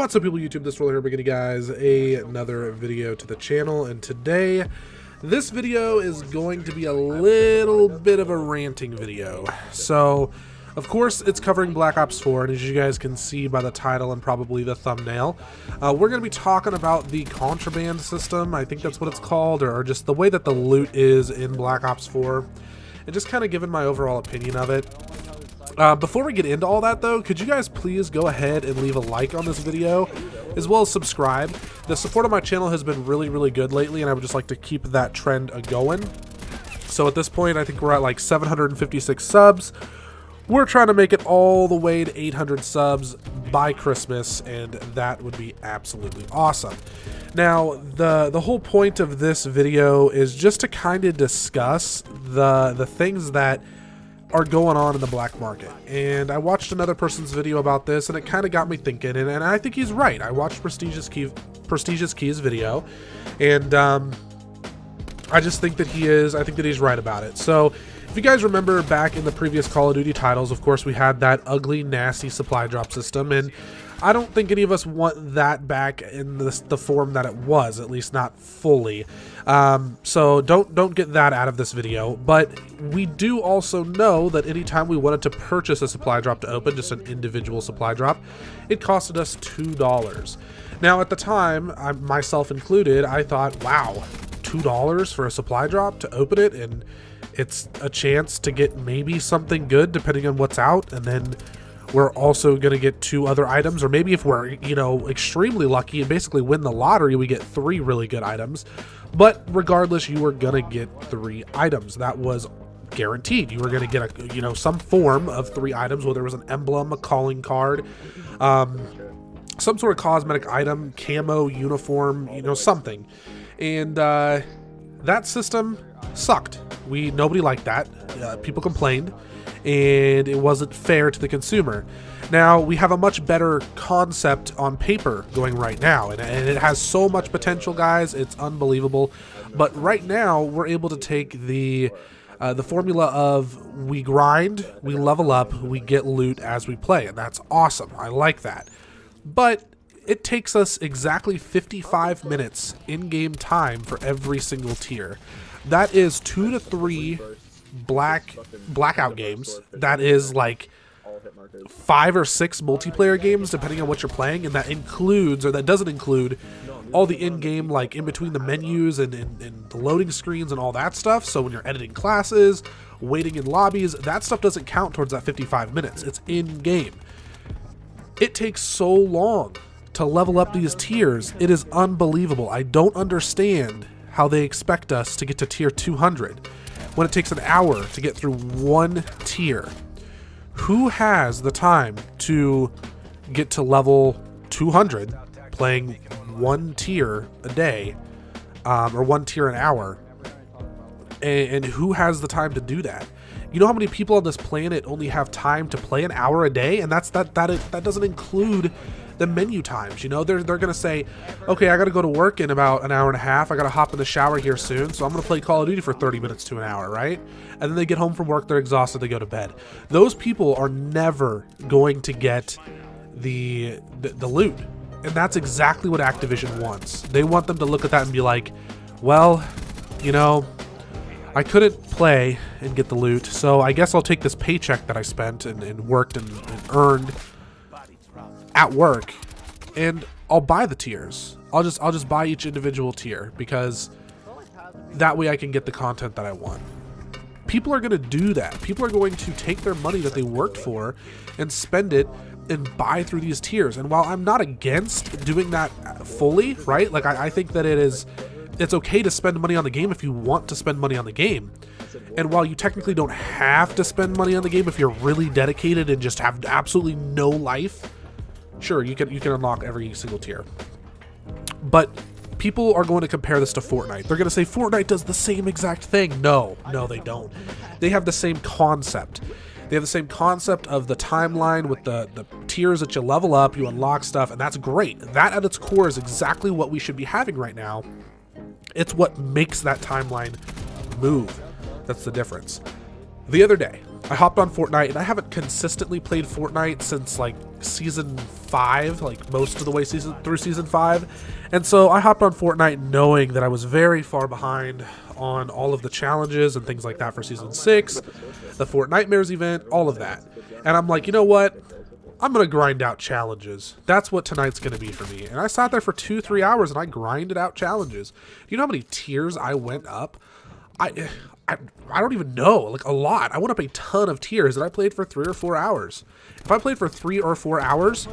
What's up, people? YouTube, this roller here, bringing you guys another video to the channel, and today this video is going to be a little bit of a ranting video. So of course it's covering Black Ops 4, and as you guys can see by the title and probably the thumbnail, we're going to be talking about the contraband system. I think that's what it's called, or just the way that the loot is in Black Ops 4, and just kind of giving my overall opinion of it. Before we get into all that though, could you guys please go ahead and leave a like on this video, as well as subscribe. The support on my channel has been really good lately, and I would just like to keep that trend going. So at this point, I think we're at like 756 subs. We're trying to make it all the way to 800 subs by Christmas, and that would be absolutely awesome. Now, the whole point of this video is just to kind of discuss the things that are going on in the black market. And I watched another person's video about this, and it kind of got me thinking, and I think he's right. I watched Prestigeiskey's video, and I just think that he's right about it. So if you guys remember back in the previous Call of Duty titles, of course we had that ugly, nasty supply drop system, and I don't think any of us want that back in the form that it was, at least not fully. So don't get that out of this video. But we do also know that anytime we wanted to purchase a supply drop to open, just an individual supply drop, it costed us $2. Now at the time, myself included, I thought, wow, $2 for a supply drop to open it, and it's a chance to get maybe something good depending on what's out, and then we're also going to get 2 other items, or maybe if we're, extremely lucky and basically win the lottery, we get 3 really good items. But regardless, you were going to get 3 items. That was guaranteed. You were going to get some form of 3 items, whether it was an emblem, a calling card, some sort of cosmetic item, camo, uniform, something. And that system sucked. Nobody liked that. People complained, and it wasn't fair to the consumer. Now we have a much better concept on paper going right now, and it has so much potential, guys. It's unbelievable. But right now we're able to take the formula of we grind, we level up, we get loot as we play, and that's awesome. I like that. But it takes us exactly 55 minutes in-game time for every single tier. That is 2 to 3 blackout games. That is like 5 or 6 multiplayer games depending on what you're playing, and that includes, or that doesn't include, all the in-game, like in between the menus and the loading screens and all that stuff. So when you're editing classes, waiting in lobbies, that stuff doesn't count towards that 55 minutes. It's in-game. It takes so long to level up these tiers. It is unbelievable. I don't understand how they expect us to get to tier 200 when it takes an hour to get through 1 tier. Who has the time to get to level 200 playing 1 tier a day, or 1 tier an hour? And who has the time to do that? You know how many people on this planet only have time to play an hour a day? And that doesn't include the menu times. They're gonna say, okay, I gotta go to work in about an hour and a half, I gotta hop in the shower here soon, so I'm gonna play Call of Duty for 30 minutes to an hour, right? And then they get home from work, they're exhausted, they go to bed. Those people are never going to get the loot, and that's exactly what Activision wants. They want them to look at that and be like, well, I couldn't play and get the loot, so I guess I'll take this paycheck that I spent and worked and earned at work, and I'll buy the tiers. I'll just buy each individual tier, because that way I can get the content that I want. People are going to do that. People are going to take their money that they worked for and spend it and buy through these tiers. And while I'm not against doing that fully, right? Like I think that it's okay to spend money on the game if you want to spend money on the game. And while you technically don't have to spend money on the game if you're really dedicated and just have absolutely no life, sure, you can unlock every single tier. But people are going to compare this to Fortnite. They're going to say Fortnite does the same exact thing. No, they don't. They have the same concept. They have the same concept of the timeline with the tiers that you level up, you unlock stuff, and that's great. That at its core is exactly what we should be having right now. It's what makes that timeline move. That's the difference. The other day, I hopped on Fortnite, and I haven't consistently played Fortnite since like season 5, like most of the way through season 5. And so I hopped on Fortnite knowing that I was very far behind on all of the challenges and things like that for season 6, the Fortnitemares event, all of that. And I'm like, you know what? I'm going to grind out challenges. That's what tonight's going to be for me. And I sat there for 2-3 hours and I grinded out challenges. Do you know how many tiers I went up? I don't even know, like a lot. I went up a ton of tiers and I played for 3 or 4 hours. If I played for 3 or 4 hours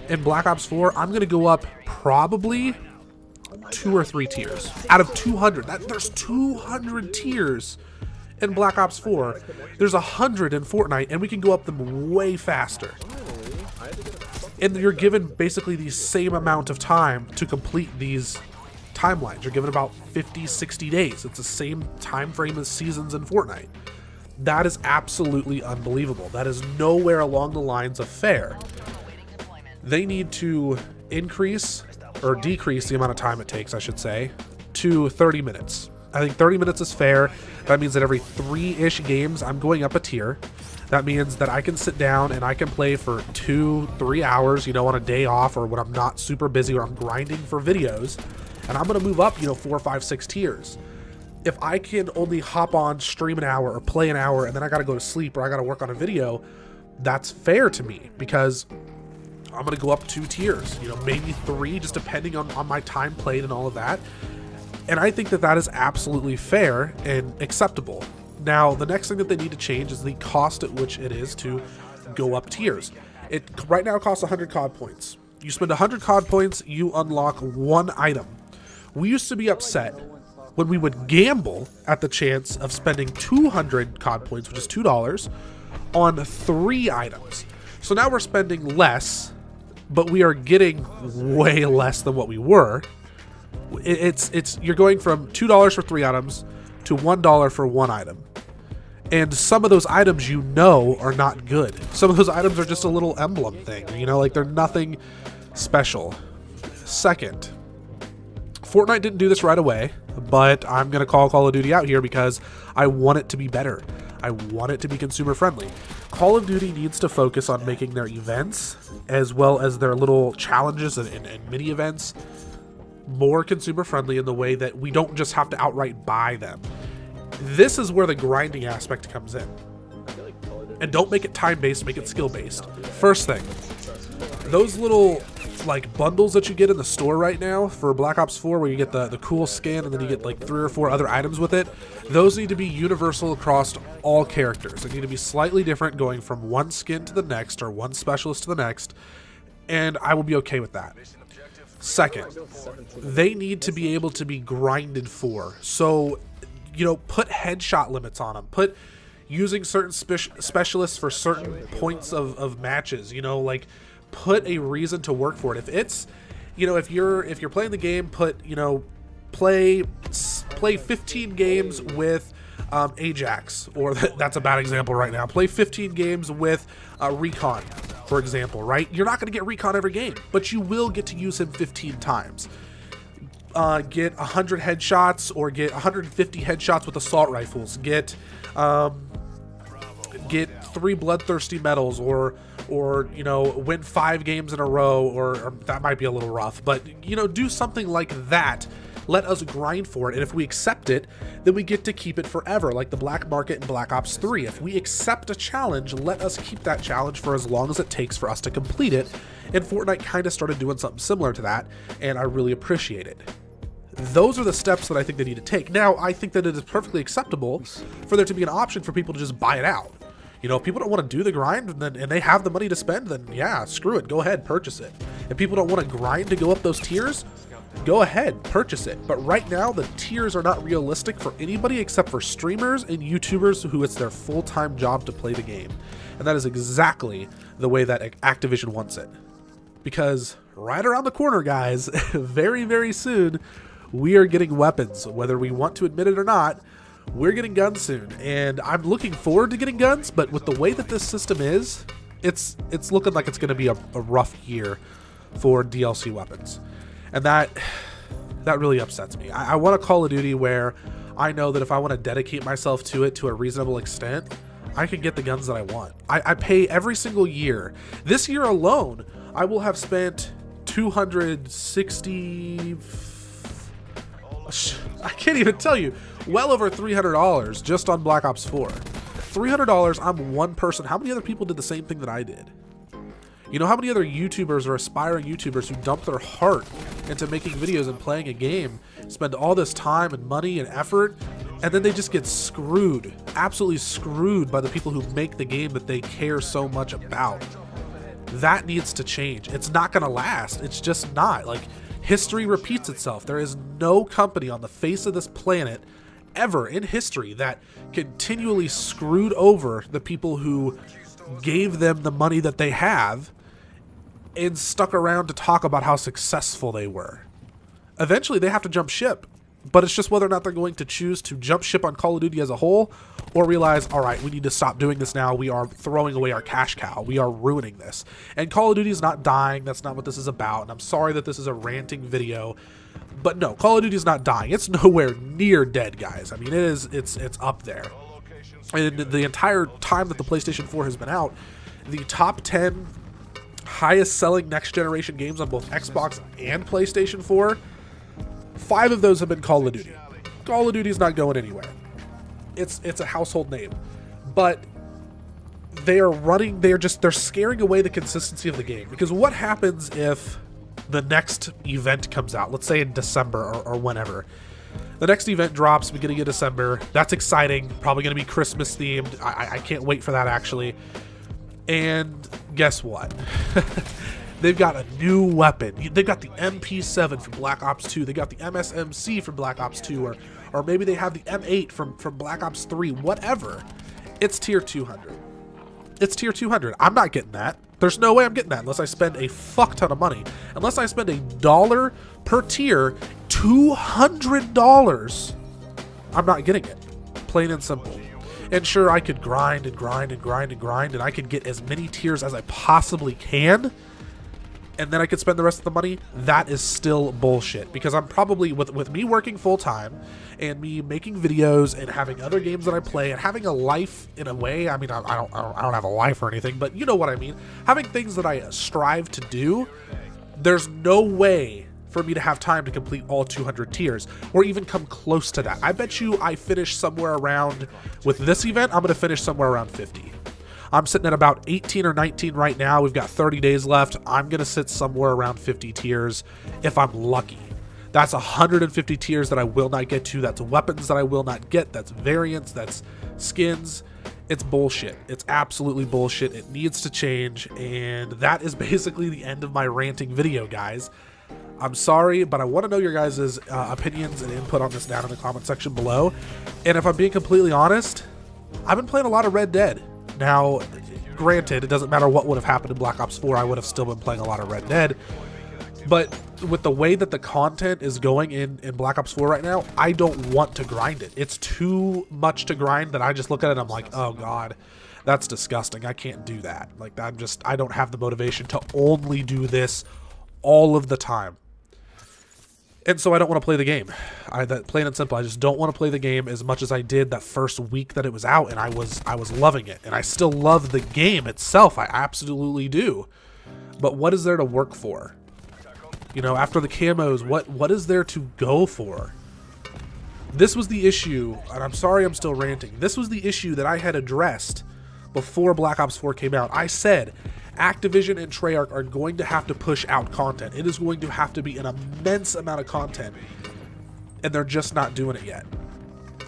in Black Ops 4, I'm going to go up probably 2 or 3 tiers out of 200. There's 200 tiers in Black Ops 4. There's 100 in Fortnite, and we can go up them way faster. And you're given basically the same amount of time to complete these timelines. You're given about 50-60 days. It's the same time frame as seasons in Fortnite. That is absolutely unbelievable. That is nowhere along the lines of fair. They need to increase or decrease the amount of time it takes, I should say, to 30 minutes. I think 30 minutes is fair. That means that every 3-ish games I'm going up a tier. That means that I can sit down and I can play for 2-3 hours, you know, on a day off or when I'm not super busy or I'm grinding for videos. And I'm going to move up, you know, 4, 5, 6 tiers. If I can only hop on, stream an hour or play an hour and then I got to go to sleep or I got to work on a video, that's fair to me because I'm going to go up 2 tiers, you know, maybe 3, just depending on my time played and all of that. And I think that that is absolutely fair and acceptable. Now, the next thing that they need to change is the cost at which it is to go up tiers. It right now costs 100 COD points. You spend 100 COD points, you unlock 1 item. We used to be upset when we would gamble at the chance of spending 200 COD points, which is $2, on 3 items. So now we're spending less, but we are getting way less than what we were. You're going from $2 for 3 items to $1 for 1 item. And some of those items, you know, are not good. Some of those items are just a little emblem thing, you know, like they're nothing special. Second, Fortnite didn't do this right away, but I'm going to call Call of Duty out here because I want it to be better. I want it to be consumer friendly. Call of Duty needs to focus on making their events as well as their little challenges and mini events more consumer friendly in the way that we don't just have to outright buy them. This is where the grinding aspect comes in. And don't make it time-based, make it skill-based. First thing, those little like bundles that you get in the store right now for Black Ops 4 where you get the cool skin and then you get like 3 or 4 other items with it, those need to be universal across all characters. They need to be slightly different going from one skin to the next or one specialist to the next, and I will be okay with that. Second, they need to be able to be grinded for. So, you know, put headshot limits on them. Put using certain specialists for certain points of matches, you know, like put a reason to work for it. If it's, you know, if you're playing the game, put, you know, play 15 games with Ajax, or that's a bad example right now. Play 15 games with Recon, for example, right? You're not going to get Recon every game, but you will get to use him 15 times. Get 100 headshots or get 150 headshots with assault rifles. Get 3 bloodthirsty medals, or you know, win 5 games in a row, or that might be a little rough, but you know, do something like that. Let us grind for it, and if we accept it, then we get to keep it forever, like the black market in Black Ops 3. If we accept a challenge, let us keep that challenge for as long as it takes for us to complete it, and Fortnite kind of started doing something similar to that, and I really appreciate it. Those are the steps that I think they need to take. Now, I think that it is perfectly acceptable for there to be an option for people to just buy it out. You know, if people don't want to do the grind and they have the money to spend, then yeah, screw it, go ahead, purchase it. If people don't want to grind to go up those tiers, go ahead, purchase it. But right now, the tiers are not realistic for anybody except for streamers and YouTubers who it's their full-time job to play the game. And that is exactly the way that Activision wants it. Because right around the corner, guys, very, very soon, we are getting weapons. Whether we want to admit it or not, we're getting guns soon. And I'm looking forward to getting guns, but with the way that this system is, it's looking like it's going to be a rough year for DLC weapons. And that really upsets me. I want a Call of Duty where I know that if I want to dedicate myself to it to a reasonable extent, I can get the guns that I want. I pay every single year. This year alone, I will have spent 260... I can't even tell you. Well over $300 just on Black Ops 4. $300, I'm one person. How many other people did the same thing that I did? You know how many other YouTubers or aspiring YouTubers who dump their heart into making videos and playing a game, spend all this time and money and effort, and then they just get screwed, absolutely screwed by the people who make the game that they care so much about. That needs to change. It's not going to last. It's just not. Like, history repeats itself. There is no company on the face of this planet ever in history that continually screwed over the people who gave them the money that they have and stuck around to talk about how successful they were. Eventually they have to jump ship, but it's just whether or not they're going to choose to jump ship on Call of Duty as a whole or realize, all right, we need to stop doing this now. We are throwing away our cash cow. We are ruining this. And Call of Duty is not dying. That's not what this is about. And I'm sorry that this is a ranting video, but no, Call of Duty is not dying. It's nowhere near dead, guys. I mean, it's up there. And the entire time that the PlayStation 4 has been out, the top 10 highest selling next generation games on both Xbox and PlayStation 4, 5 of those have been Call of Duty. Call of Duty is not going anywhere. It's a household name, but they're scaring away the consistency of the game. Because what happens if the next event comes out, let's say in December or whenever? The next event drops beginning of December. That's exciting. Probably going to be Christmas themed. I can't wait for that, actually. And guess what? They've got a new weapon. They've got the MP7 from Black Ops 2. They got the MSMC from Black Ops 2. Or maybe they have the M8 from Black Ops 3. Whatever. It's tier 200. It's tier 200. I'm not getting that. There's no way I'm getting that unless I spend a fuck ton of money. Unless I spend $1 per tier, $200. I'm not getting it. Plain and simple. And sure, I could grind and grind and grind and grind, and I could get as many tiers as I possibly can, and then I could spend the rest of the money. That is still bullshit, because I'm probably, with me working full-time and me making videos and having other games that I play and having a life in a way. I mean, I don't have a life or anything, but you know what I mean. Having things that I strive to do, there's no way for me to have time to complete all 200 tiers or even come close to that. I bet you I finish somewhere around, with this event, I'm going to finish somewhere around 50. I'm sitting at about 18 or 19 right now. We've got 30 days left. I'm going to sit somewhere around 50 tiers if I'm lucky. That's 150 tiers that I will not get to. That's weapons that I will not get. That's variants. That's skins. It's bullshit. It's absolutely bullshit. It needs to change. And that is basically the end of my ranting video, guys. I'm sorry, but I want to know your guys' opinions and input on this down in the comment section below. And if I'm being completely honest, I've been playing a lot of Red Dead. Now, granted, it doesn't matter what would have happened in Black Ops 4, I would have still been playing a lot of Red Dead. But with the way that the content is going in Black Ops 4 right now, I don't want to grind it. It's too much to grind that I just look at it and I'm like, oh god, that's disgusting. I can't do that. Like, I don't have the motivation to only do this all of the time. And so I don't want to play the game. Plain and simple, I just don't want to play the game as much as I did that first week that it was out, and I was loving it. And I still love the game itself. I absolutely do. But what is there to work for? You know, after the camos, what is there to go for? This was the issue, and I'm sorry I'm still ranting. This was the issue that I had addressed before Black Ops 4 came out. I said Activision and Treyarch are going to have to push out content. It is going to have to be an immense amount of content, and they're just not doing it yet.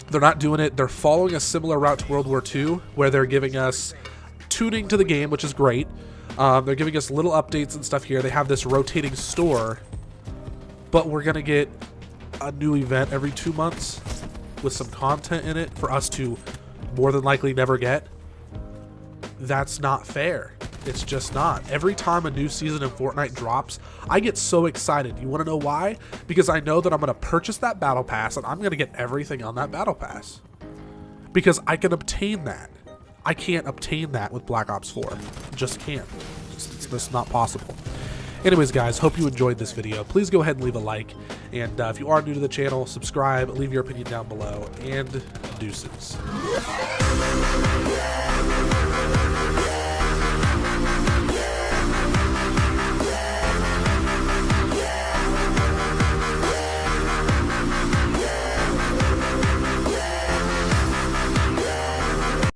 They're not doing it. They're following a similar route to World War II, where they're giving us tuning to the game, which is great. They're giving us little updates and stuff here. They have this rotating store, but we're going to get a new event every 2 months with some content in it for us to more than likely never get. That's not fair. It's just not. Every time a new season in Fortnite drops, I get so excited. You want to know why? Because I know that I'm going to purchase that battle pass and I'm going to get everything on that battle pass. Because I can obtain that. I can't obtain that with Black Ops 4. Just can't. It's just not possible. Anyways, guys, hope you enjoyed this video. Please go ahead and leave a like. And if you are new to the channel, subscribe, leave your opinion down below, and deuces.